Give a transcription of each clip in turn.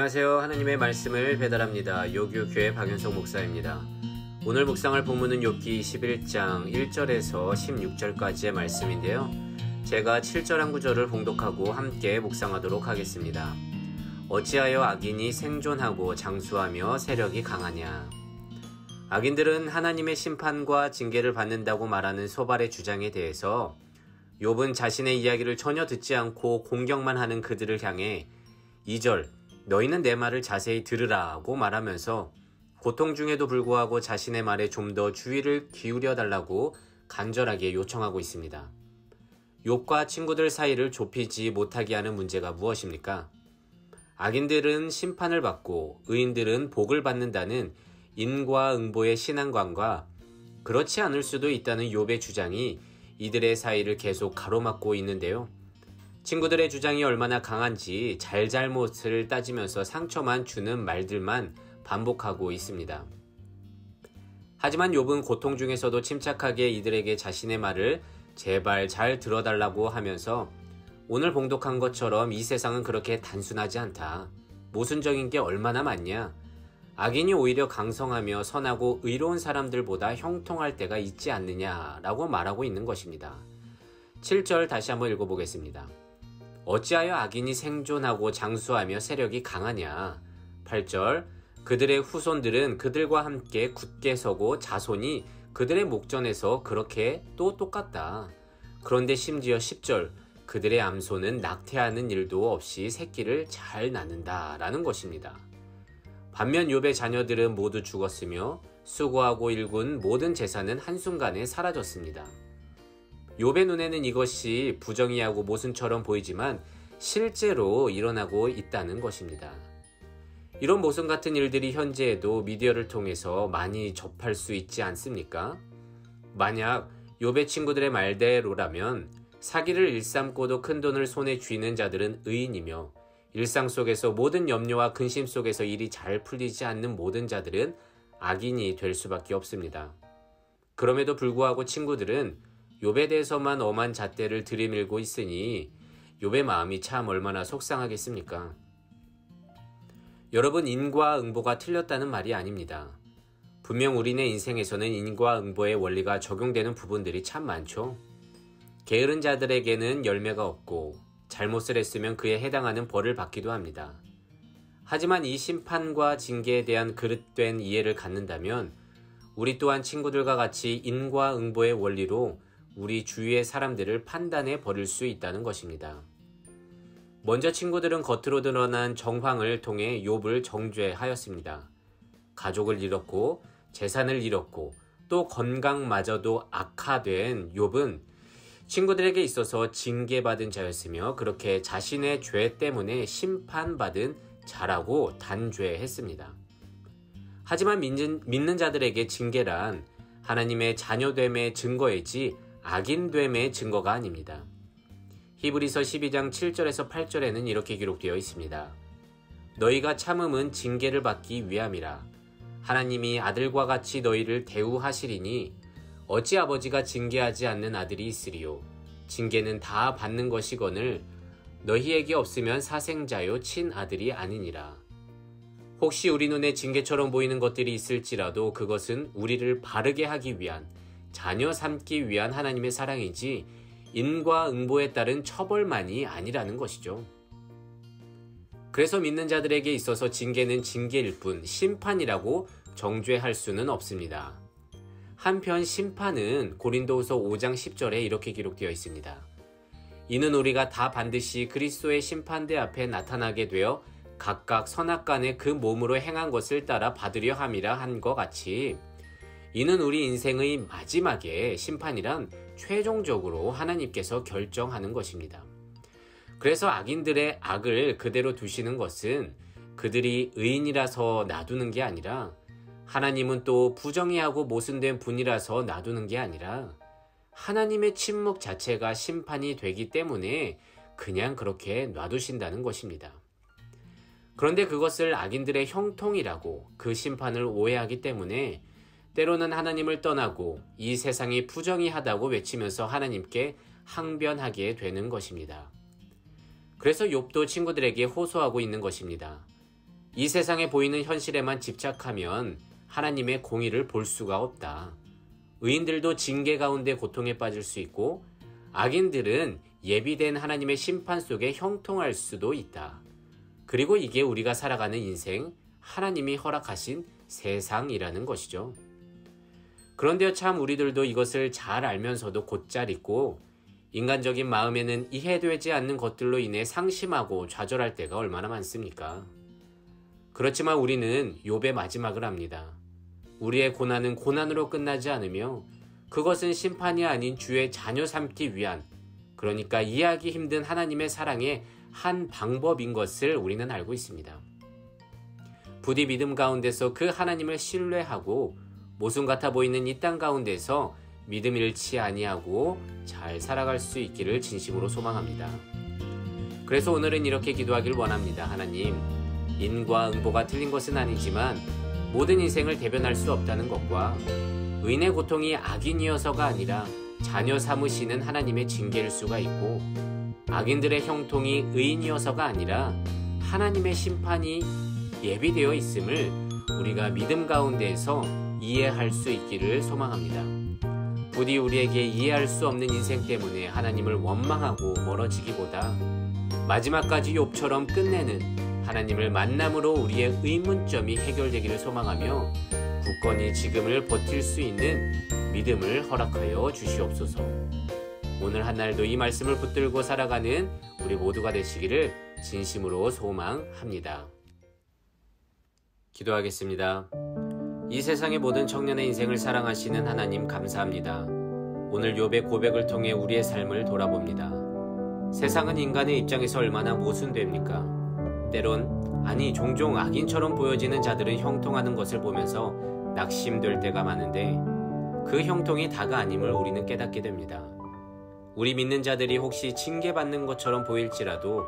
안녕하세요. 하나님의 말씀을 배달합니다. 요교교회 박윤석 목사입니다. 오늘 묵상할 본문은 욥기 21장 1절에서 16절까지의 말씀인데요. 제가 7절 한 구절을 봉독하고 함께 묵상하도록 하겠습니다. 어찌하여 악인이 생존하고 장수하며 세력이 강하냐. 악인들은 하나님의 심판과 징계를 받는다고 말하는 소발의 주장에 대해서 욥은 자신의 이야기를 전혀 듣지 않고 공격만 하는 그들을 향해 2절 너희는 내 말을 자세히 들으라고 말하면서 고통 중에도 불구하고 자신의 말에 좀 더 주의를 기울여 달라고 간절하게 요청하고 있습니다. 욥과 친구들 사이를 좁히지 못하게 하는 문제가 무엇입니까? 악인들은 심판을 받고 의인들은 복을 받는다는 인과응보의 신앙관과 그렇지 않을 수도 있다는 욥의 주장이 이들의 사이를 계속 가로막고 있는데요. 친구들의 주장이 얼마나 강한지 잘잘못을 따지면서 상처만 주는 말들만 반복하고 있습니다. 하지만 욥은 고통 중에서도 침착하게 이들에게 자신의 말을 제발 잘 들어달라고 하면서 오늘 봉독한 것처럼 이 세상은 그렇게 단순하지 않다. 모순적인 게 얼마나 많냐. 악인이 오히려 강성하며 선하고 의로운 사람들보다 형통할 때가 있지 않느냐라고 말하고 있는 것입니다. 7절 다시 한번 읽어보겠습니다. 어찌하여 악인이 생존하고 장수하며 세력이 강하냐. 8절 그들의 후손들은 그들과 함께 굳게 서고 자손이 그들의 목전에서 그렇게 또 똑같다. 그런데 심지어 10절 그들의 암소는 낙태하는 일도 없이 새끼를 잘 낳는다 라는 것입니다. 반면 욥의 자녀들은 모두 죽었으며 수고하고 일군 모든 재산은 한순간에 사라졌습니다. 욥의 눈에는 이것이 부정의하고 모순처럼 보이지만 실제로 일어나고 있다는 것입니다. 이런 모순 같은 일들이 현재에도 미디어를 통해서 많이 접할 수 있지 않습니까? 만약 욥의 친구들의 말대로라면 사기를 일삼고도 큰돈을 손에 쥐는 자들은 의인이며 일상 속에서 모든 염려와 근심 속에서 일이 잘 풀리지 않는 모든 자들은 악인이 될 수밖에 없습니다. 그럼에도 불구하고 친구들은 욥에 대해서만 엄한 잣대를 들이밀고 있으니 욥의 마음이 참 얼마나 속상하겠습니까? 여러분, 인과응보가 틀렸다는 말이 아닙니다. 분명 우리네 인생에서는 인과응보의 원리가 적용되는 부분들이 참 많죠. 게으른 자들에게는 열매가 없고 잘못을 했으면 그에 해당하는 벌을 받기도 합니다. 하지만 이 심판과 징계에 대한 그릇된 이해를 갖는다면 우리 또한 친구들과 같이 인과응보의 원리로 우리 주위의 사람들을 판단해 버릴 수 있다는 것입니다. 먼저 친구들은 겉으로 드러난 정황을 통해 욥을 정죄하였습니다. 가족을 잃었고 재산을 잃었고 또 건강마저도 악화된 욥은 친구들에게 있어서 징계받은 자였으며 그렇게 자신의 죄 때문에 심판받은 자라고 단죄했습니다. 하지만 믿는 자들에게 징계란 하나님의 자녀됨의 증거이지 악인됨의 증거가 아닙니다. 히브리서 12장 7절에서 8절에는 이렇게 기록되어 있습니다. 너희가 참음은 징계를 받기 위함이라. 하나님이 아들과 같이 너희를 대우하시리니 어찌 아버지가 징계하지 않는 아들이 있으리요. 징계는 다 받는 것이거늘 너희에게 없으면 사생자요 친아들이 아니니라. 혹시 우리 눈에 징계처럼 보이는 것들이 있을지라도 그것은 우리를 바르게 하기 위한 자녀 삼기 위한 하나님의 사랑이지 인과응보에 따른 처벌만이 아니라는 것이죠. 그래서 믿는 자들에게 있어서 징계는 징계일 뿐 심판이라고 정죄할 수는 없습니다. 한편 심판은 고린도후서 5장 10절에 이렇게 기록되어 있습니다. 이는 우리가 다 반드시 그리스도의 심판대 앞에 나타나게 되어 각각 선악간에 그 몸으로 행한 것을 따라 받으려 함이라 한 것 같이 이는 우리 인생의 마지막에 심판이란 최종적으로 하나님께서 결정하는 것입니다. 그래서 악인들의 악을 그대로 두시는 것은 그들이 의인이라서 놔두는 게 아니라 하나님은 또 부정의하고 모순된 분이라서 놔두는 게 아니라 하나님의 침묵 자체가 심판이 되기 때문에 그냥 그렇게 놔두신다는 것입니다. 그런데 그것을 악인들의 형통이라고 그 심판을 오해하기 때문에 때로는 하나님을 떠나고 이 세상이 부정의하다고 외치면서 하나님께 항변하게 되는 것입니다. 그래서 욥도 친구들에게 호소하고 있는 것입니다. 이 세상에 보이는 현실에만 집착하면 하나님의 공의를 볼 수가 없다. 의인들도 징계 가운데 고통에 빠질 수 있고 악인들은 예비된 하나님의 심판 속에 형통할 수도 있다. 그리고 이게 우리가 살아가는 인생, 하나님이 허락하신 세상이라는 것이죠. 그런데 참 우리들도 이것을 잘 알면서도 곧잘 잊고 인간적인 마음에는 이해되지 않는 것들로 인해 상심하고 좌절할 때가 얼마나 많습니까? 그렇지만 우리는 욥의 마지막을 압니다. 우리의 고난은 고난으로 끝나지 않으며 그것은 심판이 아닌 주의 자녀 삼기 위한, 그러니까 이해하기 힘든 하나님의 사랑의 한 방법인 것을 우리는 알고 있습니다. 부디 믿음 가운데서 그 하나님을 신뢰하고 모순 같아 보이는 이 땅 가운데서 믿음 잃지 아니하고 잘 살아갈 수 있기를 진심으로 소망합니다. 그래서 오늘은 이렇게 기도하길 원합니다. 하나님, 인과 응보가 틀린 것은 아니지만 모든 인생을 대변할 수 없다는 것과 의인의 고통이 악인이어서가 아니라 자녀 삼으시는 하나님의 징계일 수가 있고 악인들의 형통이 의인이어서가 아니라 하나님의 심판이 예비되어 있음을 우리가 믿음 가운데에서 이해할 수 있기를 소망합니다. 부디 우리에게 이해할 수 없는 인생 때문에 하나님을 원망하고 멀어지기보다 마지막까지 욥처럼 끝내는 하나님을 만남으로 우리의 의문점이 해결되기를 소망하며 굳건히 지금을 버틸 수 있는 믿음을 허락하여 주시옵소서. 오늘 한날도 이 말씀을 붙들고 살아가는 우리 모두가 되시기를 진심으로 소망합니다. 기도하겠습니다. 이 세상의 모든 청년의 인생을 사랑하시는 하나님 감사합니다. 오늘 욥의 고백을 통해 우리의 삶을 돌아봅니다. 세상은 인간의 입장에서 얼마나 모순됩니까? 때론, 아니 종종 악인처럼 보여지는 자들은 형통하는 것을 보면서 낙심될 때가 많은데 그 형통이 다가 아님을 우리는 깨닫게 됩니다. 우리 믿는 자들이 혹시 징계받는 것처럼 보일지라도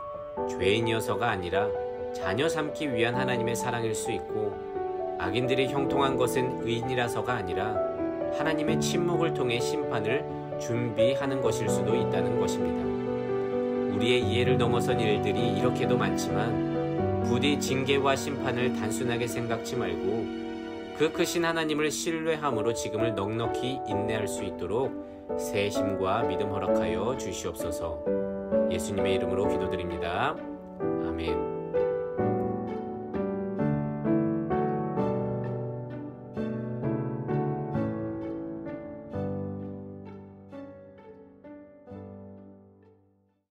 죄인이어서가 아니라 자녀 삼기 위한 하나님의 사랑일 수 있고 악인들이 형통한 것은 의인이라서가 아니라 하나님의 침묵을 통해 심판을 준비하는 것일 수도 있다는 것입니다. 우리의 이해를 넘어선 일들이 이렇게도 많지만 부디 징계와 심판을 단순하게 생각지 말고 그 크신 하나님을 신뢰함으로 지금을 넉넉히 인내할 수 있도록 새 힘과 믿음 허락하여 주시옵소서. 예수님의 이름으로 기도드립니다. 아멘.